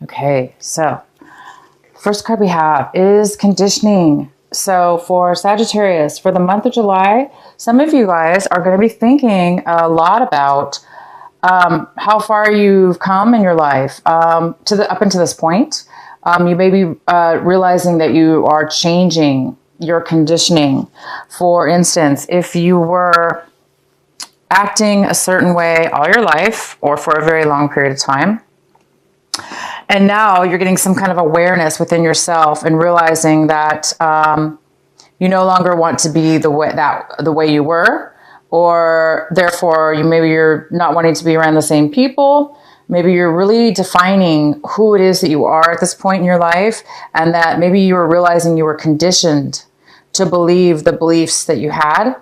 Okay, so first card we have is conditioning. So for Sagittarius, for the month of July, some of you guys are going to be thinking a lot about how far you've come in your life up until this point. You may be realizing that you are changing your conditioning. For instance, if you were acting a certain way all your life or for a very long period of time, and now you're getting some kind of awareness within yourself and realizing that you no longer want to be the way you were, or therefore you're not wanting to be around the same people. Maybe you're really defining who it is that you are at this point in your life, and that maybe you were realizing you were conditioned to believe the beliefs that you had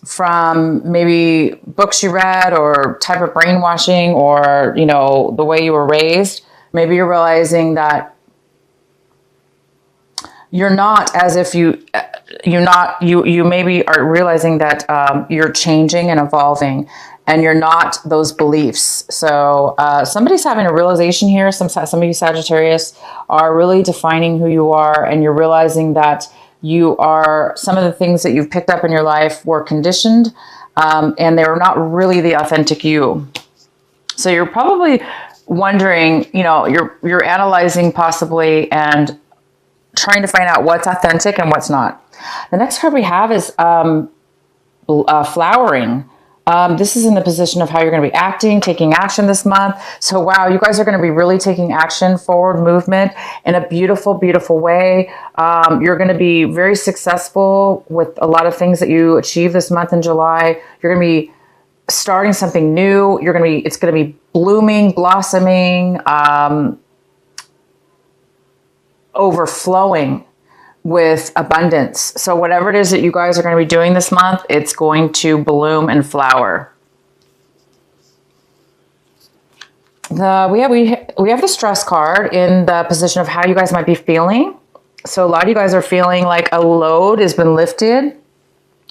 from maybe books you read or type of brainwashing or, the way you were raised. Maybe you're realizing that you're not as if you maybe are realizing that you're changing and evolving and you're not those beliefs. So somebody's having a realization here. Some of you Sagittarius are really defining who you are, and you're realizing that some of the things that you've picked up in your life were conditioned, and they were not really the authentic you. So you're probably wondering, you're analyzing possibly and trying to find out what's authentic and what's not. The next card we have is flowering. This is in the position of how you're going to be acting, taking action this month. So wow, you guys are going to be really taking action, forward movement in a beautiful, beautiful way. You're going to be very successful with a lot of things that you achieve this month in July. You're going to be starting something new. It's going to be blooming, blossoming, overflowing with abundance. So whatever it is that you guys are going to be doing this month, it's going to bloom and flower. We have the stress card in the position of how you guys might be feeling. So a lot of you guys are feeling like a load has been lifted.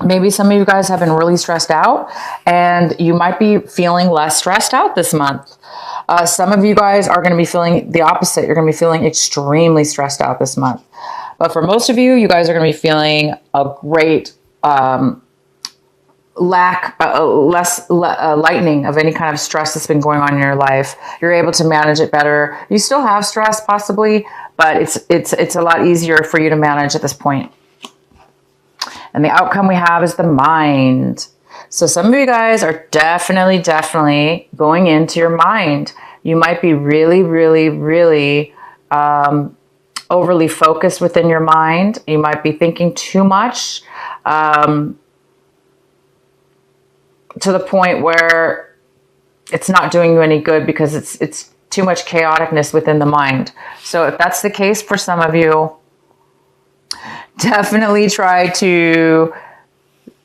Maybe some of you guys have been really stressed out, and you might be feeling less stressed out this month. Some of you guys are going to be feeling the opposite. You're going to be feeling extremely stressed out this month. But for most of you, you guys are going to be feeling a great lightening of any kind of stress that's been going on in your life. You're able to manage it better. You still have stress possibly, but it's a lot easier for you to manage at this point. And the outcome we have is the mind. So some of you guys are definitely going into your mind. You might be really, really, really overly focused within your mind. You might be thinking too much to the point where it's not doing you any good because it's too much chaoticness within the mind. So if that's the case for some of you, definitely try to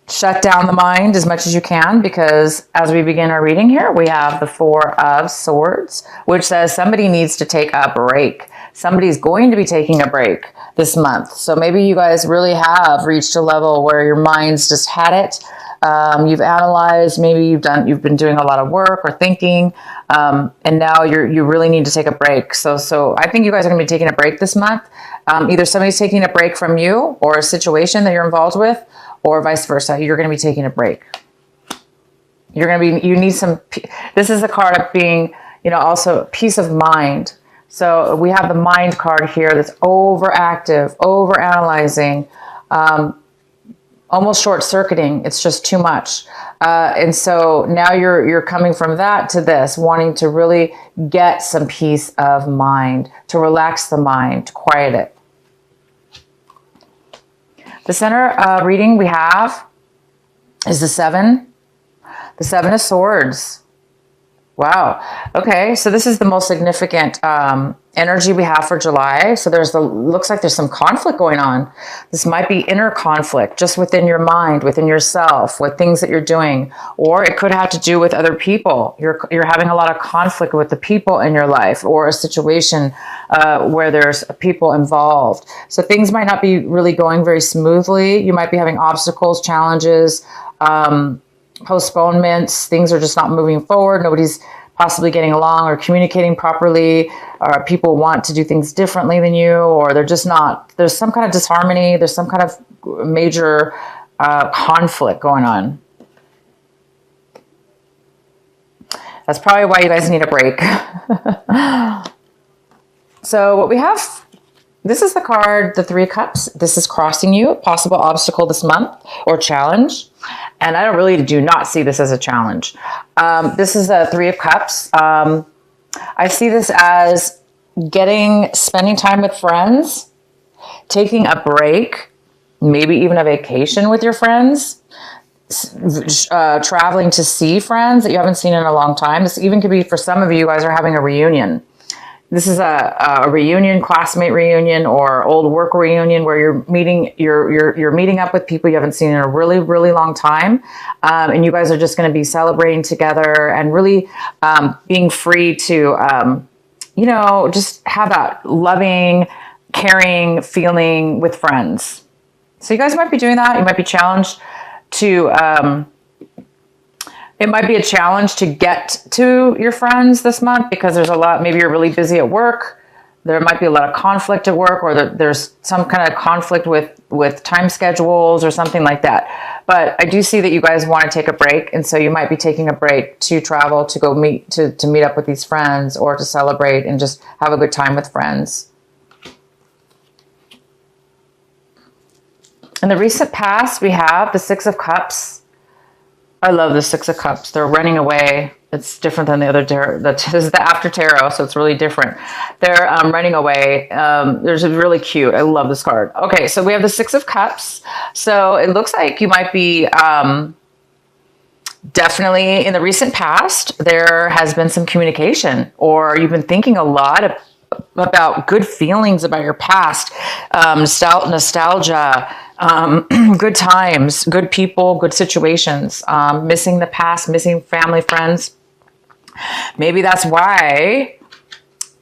shut down the mind as much as you can, because as we begin our reading here, we have the Four of Swords, which says somebody needs to take a break. Somebody's going to be taking a break this month. So maybe you guys really have reached a level where your mind's just had it. You've analyzed, maybe you've been doing a lot of work or thinking, and now you really need to take a break. So I think you guys are going to be taking a break this month. Either somebody's taking a break from you or a situation that you're involved with, or vice versa. You're going to be taking a break. You need some, this is the card of being, also peace of mind. So we have the mind card here that's overactive, overanalyzing, almost short-circuiting. It's just too much. And so now you're coming from that to this, wanting to really get some peace of mind, to relax the mind, to quiet it. The center reading we have is the Seven of Swords. Wow. Okay, so this is the most significant energy we have for July. So looks like there's some conflict going on. This might be inner conflict just within your mind, within yourself, with things that you're doing, or it could have to do with other people. You're having a lot of conflict with the people in your life, or a situation where there's people involved. So things might not be really going very smoothly. You might be having obstacles, challenges, postponements. Things are just not moving forward. Nobody's possibly getting along or communicating properly, or people want to do things differently than you, or they're just not, there's some kind of disharmony, there's some kind of major conflict going on. That's probably why you guys need a break. So what we have, this is the card, the Three of Cups. This is crossing you, possible obstacle this month or challenge. And I do not see this as a challenge. This is the Three of Cups. I see this as spending time with friends, taking a break, maybe even a vacation with your friends, traveling to see friends that you haven't seen in a long time. This even could be, for some of you guys are having a reunion. This is a reunion, classmate reunion, or old work reunion where you're meeting up with people you haven't seen in a really, really long time. And you guys are just going to be celebrating together and really being free to, just have that loving, caring feeling with friends. So you guys might be doing that. You might be challenged to, it might be a challenge to get to your friends this month because there's a lot, maybe you're really busy at work. There might be a lot of conflict at work, or there's some kind of conflict with time schedules or something like that. But I do see that you guys want to take a break. And so you might be taking a break to travel, to go meet up with these friends, or to celebrate and just have a good time with friends. In the recent past, we have the Six of Cups. I love the Six of Cups. They're running away. It's different than the other tarot. This is the after tarot, so it's really different. They're running away. There's a really cute. I love this card. Okay, so we have the Six of Cups. So it looks like you might be definitely in the recent past, there has been some communication, or you've been thinking a lot about good feelings about your past, nostalgia, good times, good people, good situations, missing the past, missing family, friends. Maybe that's why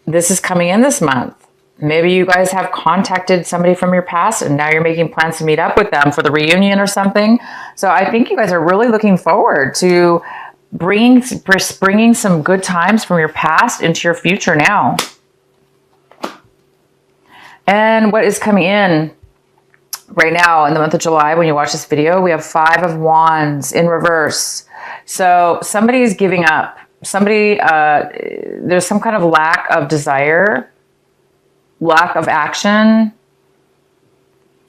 this is coming in this month. Maybe you guys have contacted somebody from your past and now you're making plans to meet up with them for the reunion or something. So I think you guys are really looking forward to bringing some good times from your past into your future now. And what is coming in right now in the month of July, when you watch this video, we have Five of Wands in reverse. So somebody is giving up. Somebody, there's some kind of lack of desire, lack of action,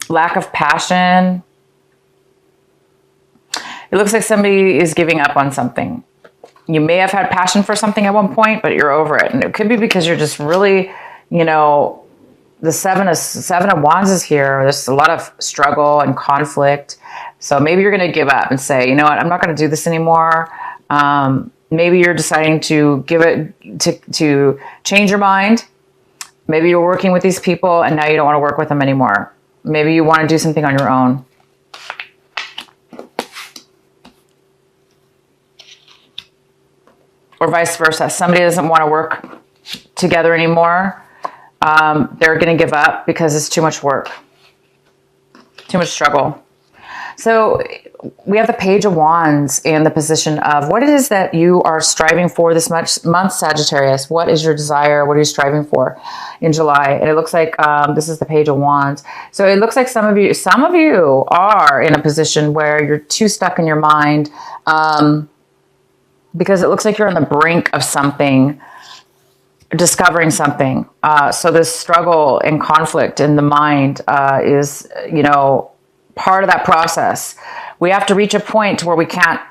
lack of passion. It looks like somebody is giving up on something. You may have had passion for something at one point, but you're over it. And it could be because you're just really, the Seven of Wands is here. There's a lot of struggle and conflict. So maybe you're going to give up and say, you know what, I'm not going to do this anymore. Maybe you're deciding to to change your mind. Maybe you're working with these people and now you don't want to work with them anymore. Maybe you want to do something on your own. Or vice versa. Somebody doesn't want to work together anymore. They're going to give up because it's too much work, too much struggle. So we have the Page of Wands in the position of what it is that you are striving for this month, Sagittarius. What is your desire? What are you striving for in July? And it looks like this is the Page of Wands. So it looks like some of you are in a position where you're too stuck in your mind because it looks like you're on the brink of something, discovering something. So this struggle and conflict in the mind is, part of that process. We have to reach a point where we can't,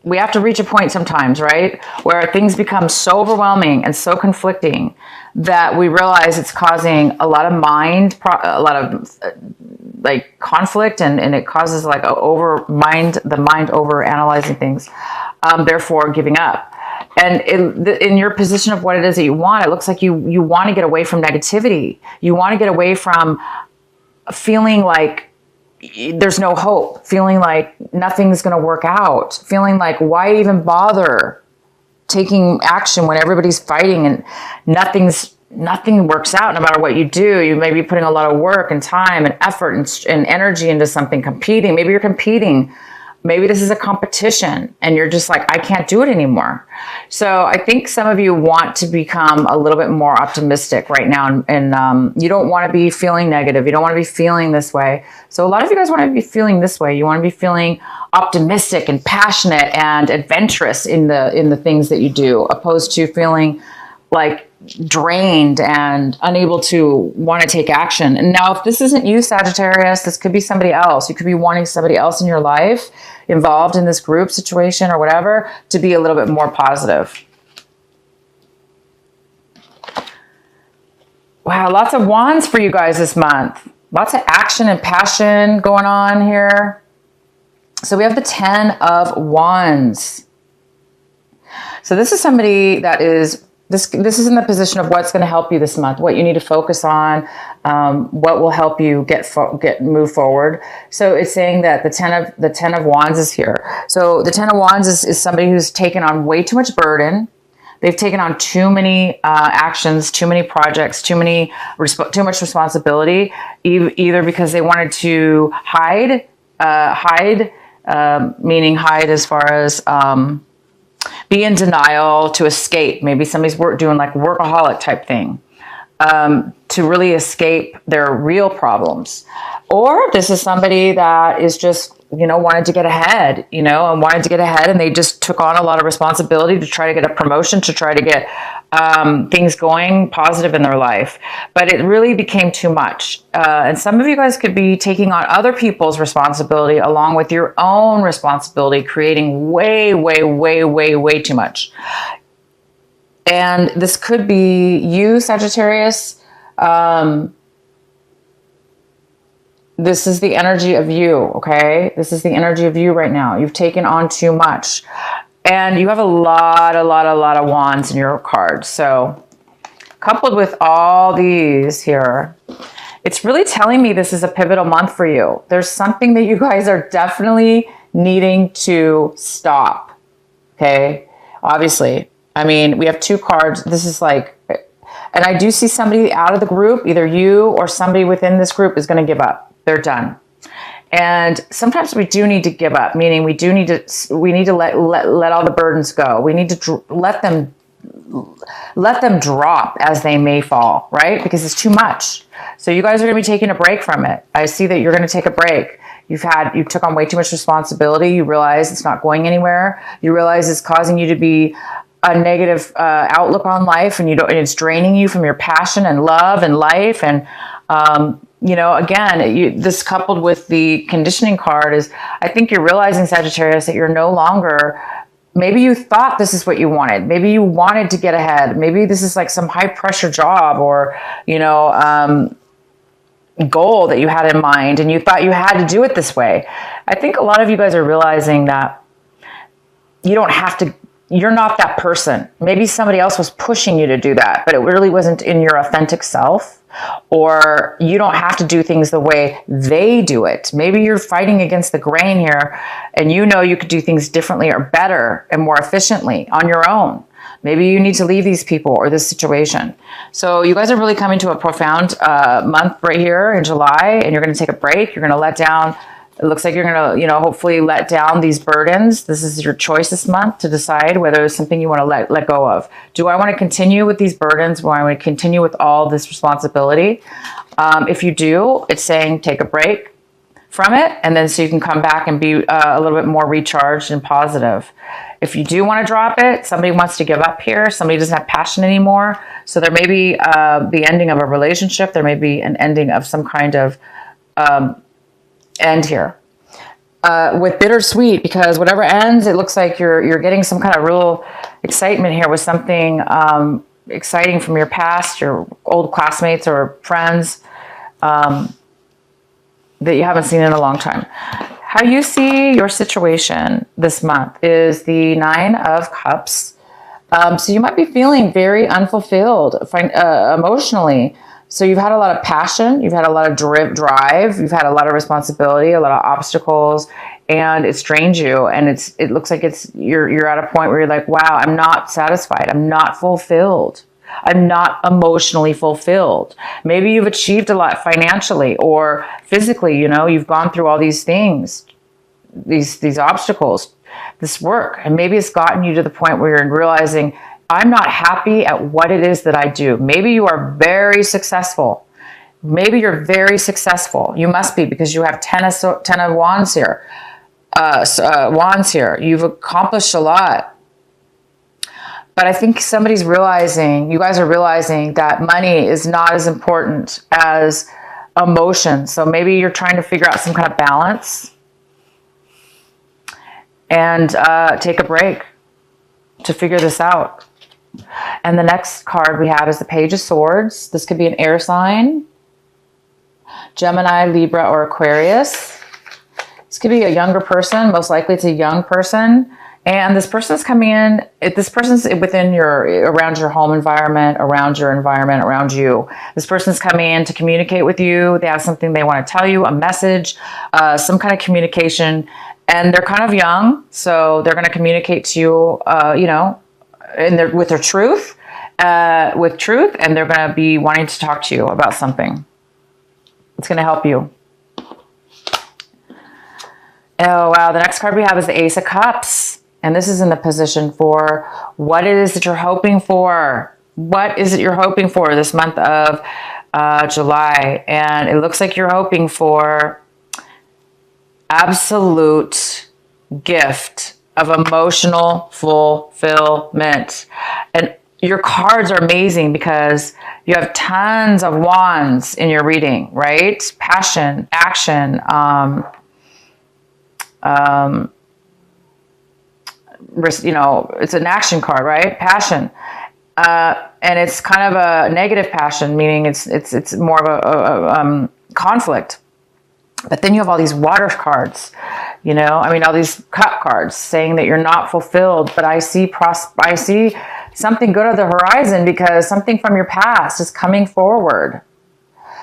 we have to reach a point sometimes, right? Where things become so overwhelming and so conflicting that we realize it's causing a lot of conflict, and it causes like the mind over analyzing things, therefore giving up. And in your position of what it is that you want, it looks like you want to get away from negativity. You want to get away from feeling like there's no hope, feeling like nothing's going to work out, feeling like why even bother taking action when everybody's fighting and nothing works out no matter what you do. You may be putting a lot of work and time and effort and energy into something, competing. Maybe you're competing Maybe this is a competition and you're just like, I can't do it anymore. So I think some of you want to become a little bit more optimistic right now. And you don't want to be feeling negative. You don't want to be feeling this way. So a lot of you guys want to be feeling this way. You want to be feeling optimistic and passionate and adventurous in the things that you do, opposed to feeling like drained and unable to want to take action. And now, if this isn't you, Sagittarius, this could be somebody else. You could be wanting somebody else in your life involved in this group situation or whatever to be a little bit more positive. Wow, lots of wands for you guys this month. Lots of action and passion going on here. So we have the 10 of Wands. So this is somebody that is This is in the position of what's going to help you this month, what you need to focus on, what will help you move forward. So it's saying that the 10 of Wands is here. So the 10 of Wands is somebody who's taken on way too much burden. They've taken on too many actions, too many projects, too much responsibility, either because they wanted to hide, meaning hide as far as be in denial, to escape. Maybe somebody's doing like workaholic type thing, to really escape their real problems. Or this is somebody that is just, wanted to get ahead, and they just took on a lot of responsibility to try to get a promotion, to try to get things going positive in their life. But it really became too much. And some of you guys could be taking on other people's responsibility along with your own responsibility, creating way, way, way, way, way too much. And this could be you, Sagittarius. This is the energy of you, okay? This is the energy of you right now. You've taken on too much. And you have a lot of wands in your cards. So coupled with all these here, it's really telling me this is a pivotal month for you. There's something that you guys are definitely needing to stop, okay? Obviously, I mean, we have two cards. This is like, and I do see somebody out of the group, either you or somebody within this group is going to give up. They're done. And sometimes we do need to give up, meaning we need to let all the burdens go. We need to let them drop as they may fall, right? Because it's too much. So you guys are going to be taking a break from it. I see that you're going to take a break. You took on way too much responsibility. You realize it's not going anywhere. You realize it's causing you to be a negative outlook on life, and it's draining you from your passion and love and life. And again, this coupled with the conditioning card is, I think you're realizing, Sagittarius, that you're no longer, maybe you thought this is what you wanted. Maybe you wanted to get ahead. Maybe this is like some high pressure job or, goal that you had in mind, and you thought you had to do it this way. I think a lot of you guys are realizing that you don't have to. You're not that person. Maybe somebody else was pushing you to do that, but it really wasn't in your authentic self. Or you don't have to do things the way they do it. Maybe you're fighting against the grain here, and you could do things differently or better and more efficiently on your own. Maybe you need to leave these people or this situation. So you guys are really coming to a profound month right here in July, and you're going to take a break. You're going to let down. It looks like you're going to, hopefully let down these burdens. This is your choice this month to decide whether it's something you want to let go of. Do I want to continue with these burdens? Do I want to continue with all this responsibility? If you do, it's saying take a break from it, and then so you can come back and be a little bit more recharged and positive. If you do want to drop it, somebody wants to give up here. Somebody doesn't have passion anymore. So there may be the ending of a relationship. There may be an ending of some kind of end here with bittersweet, because whatever ends, it looks like you're getting some kind of real excitement here with something exciting from your past, your old classmates or friends that you haven't seen in a long time. How you see your situation this month is the 9 of Cups. So you might be feeling very unfulfilled emotionally. So you've had a lot of passion, you've had a lot of drive, you've had a lot of responsibility, a lot of obstacles, and it's drained you. And it looks like you're at a point where you're like, wow, I'm not satisfied. I'm not fulfilled. I'm not emotionally fulfilled. Maybe you've achieved a lot financially or physically, you've gone through all these things, these obstacles, this work. And maybe it's gotten you to the point where you're realizing, I'm not happy at what it is that I do. Maybe you are very successful. Maybe you're very successful. You must be, because you have 10 of wands here. Wands here. You've accomplished a lot. But I think somebody's realizing, you guys are realizing that money is not as important as emotion. So maybe you're trying to figure out some kind of balance and take a break to figure this out. And the next card we have is the Page of Swords. This could be an air sign, Gemini, Libra, or Aquarius. This could be a younger person. Most likely it's a young person. And this person's coming in, this person's within around your home environment, around your environment, around you. This person's coming in to communicate with you. They have something they want to tell you, a message, some kind of communication. And they're kind of young, so they're going to communicate to you, you know, with their truth, and they're going to be wanting to talk to you about something. It's going to help you. Oh, wow. The next card we have is the Ace of Cups. And this is in the position for what it is that you're hoping for. What is it you're hoping for this month of July? And it looks like you're hoping for absolute gift of emotional fulfillment. And your cards are amazing because you have tons of wands in your reading, right? Passion, action, you know, it's an action card, right? Passion. And it's kind of a negative passion, meaning it's more of a conflict. But then you have all these water cards, you know, I mean, all these cup cards saying that you're not fulfilled, but I see something good on the horizon because something from your past is coming forward.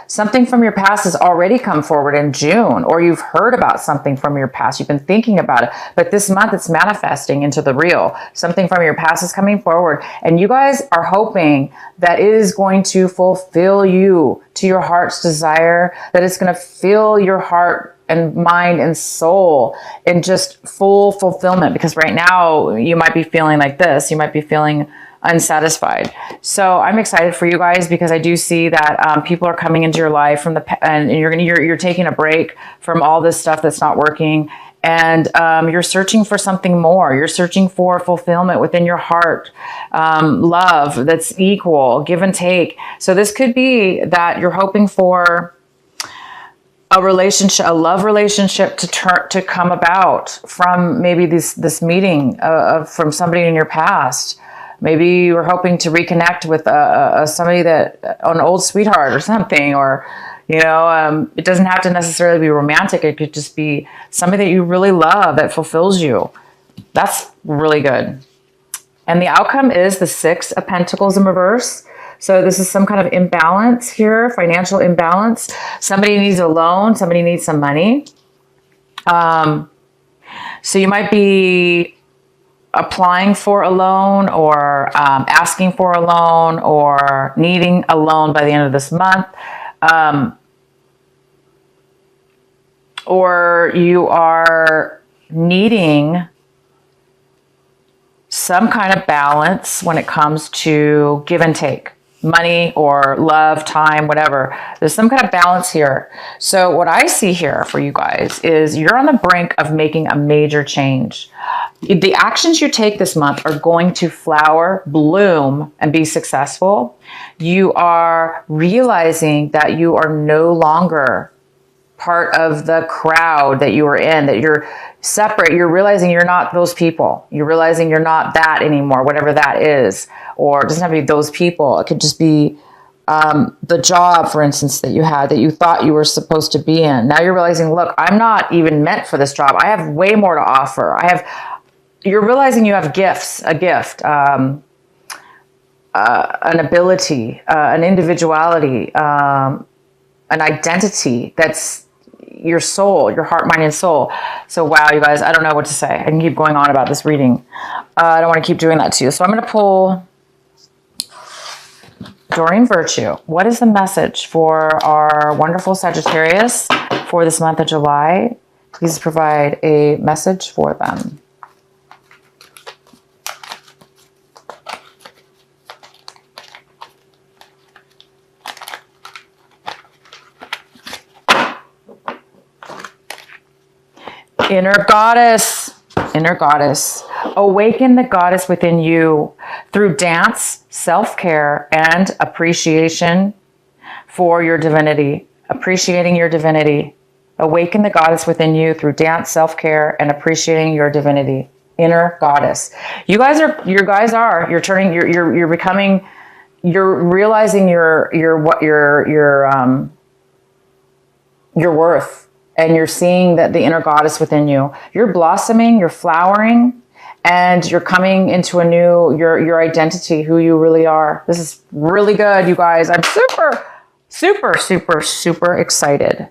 Something from your past has already come forward in June, or you've heard about something from your past. You've been thinking about it, but this month it's manifesting into the real. Something from your past is coming forward, and you guys are hoping that it is going to fulfill you to your heart's desire, that it's going to fill your heart and mind and soul in just full fulfillment. Because right now you might be feeling like this. You might be feeling unsatisfied. So I'm excited for you guys because I do see that people are coming into your life and you're taking a break from all this stuff that's not working, and you're searching for something more. You're searching for fulfillment within your heart, love that's equal, give and take. So this could be that you're hoping for a relationship, a love relationship to come about from maybe this meeting from somebody in your past. Maybe you were hoping to reconnect with somebody an old sweetheart or something, or, you know, it doesn't have to necessarily be romantic. It could just be somebody that you really love that fulfills you. That's really good. And the outcome is the Six of Pentacles in reverse. So this is some kind of imbalance here, financial imbalance. Somebody needs a loan. Somebody needs some money. So you might be applying for a loan, or asking for a loan, or needing a loan by the end of this month. Or you are needing some kind of balance when it comes to give and take. Money or love, time, whatever. There's some kind of balance here. So what I see here for you guys is you're on the brink of making a major change. The actions you take this month are going to flower, bloom, and be successful. You are realizing that you are no longer part of the crowd that you were in, that you're separate. You're realizing you're not those people. You're realizing you're not that anymore, whatever that is. Or it doesn't have to be those people. It could just be the job, for instance, that you had, that you thought you were supposed to be in. Now you're realizing, look, I'm not even meant for this job. I have way more to offer. You're realizing you have gifts, a gift, an ability, an individuality, an identity that's your soul, your heart, mind, and soul. So wow, you guys, I don't know what to say. I can keep going on about this reading. I don't want to keep doing that to you. So I'm going to pull Doreen Virtue. What is the message for our wonderful Sagittarius for this month of July? Please provide a message for them. Inner goddess, inner goddess. Awaken the goddess within you through dance, self-care, and appreciation for your divinity. Appreciating your divinity. Awaken the goddess within you through dance, self-care, and appreciating your divinity. Inner goddess. You're becoming, you're realizing your worth. And you're seeing that the inner goddess within you. You're blossoming, you're flowering, and you're coming into a new, your identity, who you really are. This is really good, you guys. I'm super excited.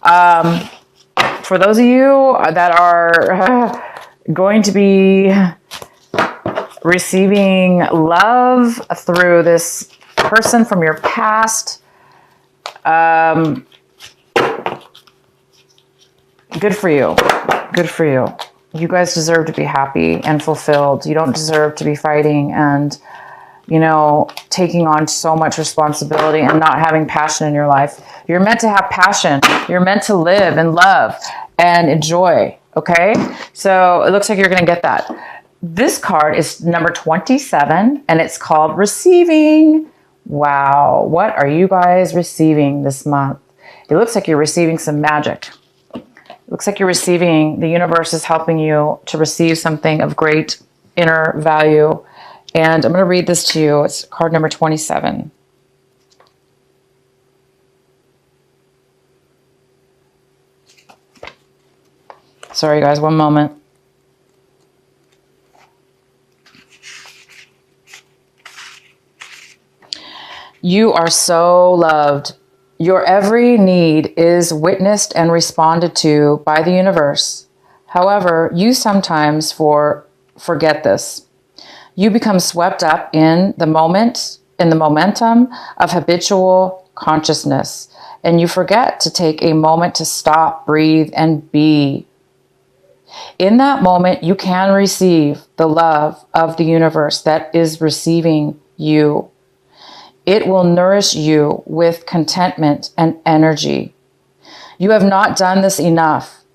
For those of you that are going to be receiving love through this person from your past, good for you. Good for you. You guys deserve to be happy and fulfilled. You don't deserve to be fighting and, you know, taking on so much responsibility and not having passion in your life. You're meant to have passion. You're meant to live and love and enjoy. Okay? So it looks like you're going to get that. This card is number 27 and it's called Receiving. Wow. What are you guys receiving this month? It looks like you're receiving some magic. Looks like you're receiving, the universe is helping you to receive something of great inner value. And I'm going to read this to you. It's card number 27. Sorry, guys, one moment. You are so loved. Your every need is witnessed and responded to by the universe. However, you sometimes forget this. You become swept up in the momentum of habitual consciousness, and you forget to take a moment to stop, breathe, and be. In that moment, you can receive the love of the universe that is receiving you. It will nourish you with contentment and energy. You have not done this enough,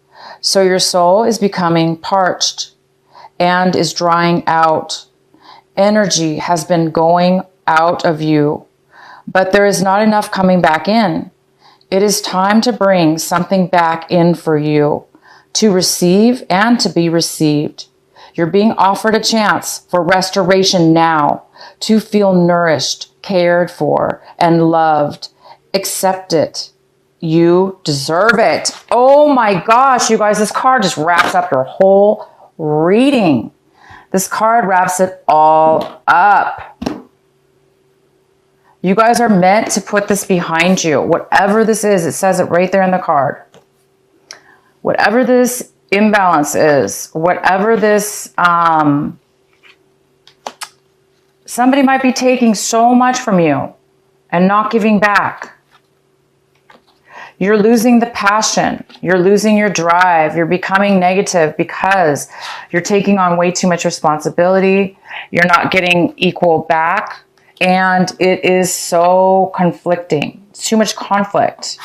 so your soul is becoming parched and is drying out. Energy has been going out of you, but there is not enough coming back in. It is time to bring something back in for you, to receive and to be received. You're being offered a chance for restoration now, to feel nourished, cared for, and loved. Accept it. You deserve it. Oh my gosh, you guys, this card just wraps up your whole reading. This card wraps it all up. You guys are meant to put this behind you. Whatever this is, it says it right there in the card. Whatever this imbalance is, whatever this, somebody might be taking so much from you and not giving back. You're losing the passion. You're losing your drive. You're becoming negative because you're taking on way too much responsibility. You're not getting equal back. And it is so conflicting. It's too much conflict.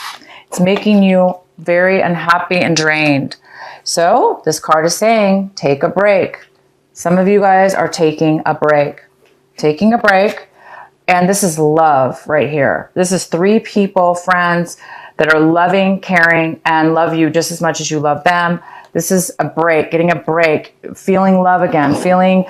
It's making you very unhappy and drained. So this card is saying, take a break. Some of you guys are taking a break. Taking a break. And this is love right here. This is 3 people, friends, that are loving, caring, and love you just as much as you love them. This is a break, getting a break, feeling love again, feeling,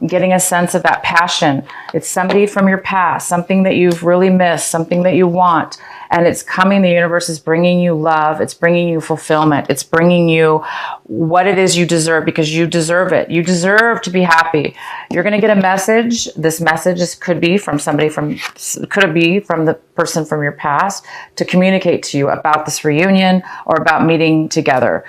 getting a sense of that passion. It's somebody from your past, something that you've really missed, something that you want. And it's coming, the universe is bringing you love. It's bringing you fulfillment. It's bringing you what it is you deserve, because you deserve it. You deserve to be happy. You're going to get a message. This message could be from somebody could be from the person from your past to communicate to you about this reunion or about meeting together.